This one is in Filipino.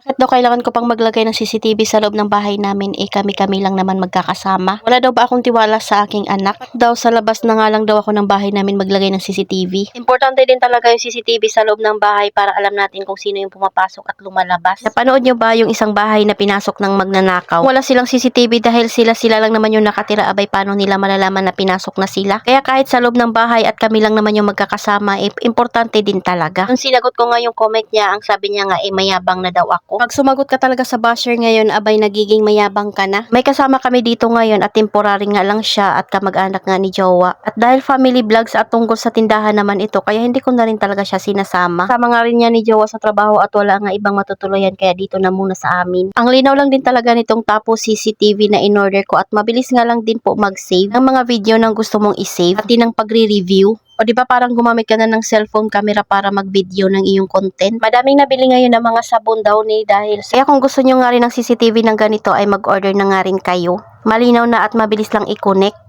Bakit daw kailangan ko pang maglagay ng CCTV sa loob ng bahay namin, kami-kami lang naman magkakasama? Wala daw ba akong tiwala sa aking anak? Bakit daw sa labas na nga lang daw ako ng bahay namin maglagay ng CCTV? Importante din talaga yung CCTV sa loob ng bahay para alam natin kung sino yung pumapasok at lumalabas. Napanood nyo ba yung isang bahay na pinasok ng magnanakaw? Wala silang CCTV dahil sila lang naman yung nakatira, abay paano nila malalaman na pinasok na sila? Kaya kahit sa loob ng bahay at kami lang naman yung magkakasama, importante din talaga. Nung sinagot ko nga yung comment niya, ang sabi niya nga mayabang na daw ako. Pag sumagot ka talaga sa basher ngayon, abay nagiging mayabang ka na. May kasama kami dito ngayon at temporary nga lang siya at kamag-anak nga ni Jowa. At dahil family vlogs at tungkol sa tindahan naman ito, kaya hindi ko na rin talaga siya sinasama. Sama nga rin niya ni Jowa sa trabaho at wala nga ibang matutuluyan, kaya dito na muna sa amin. Ang linaw lang din talaga nitong Tapo CCTV na in-order ko at mabilis nga lang din po mag-save ng mga video ng gusto mong i-save at din ng pagre-review. O di ba parang gumamit ka na ng cellphone camera para mag-video ng iyong content? Madaming nabili ngayon ng mga sabon daw ni dahil. Kaya kung gusto nyo nga rin ng CCTV ng ganito ay mag-order na nga rin kayo. Malinaw na at mabilis lang i-connect.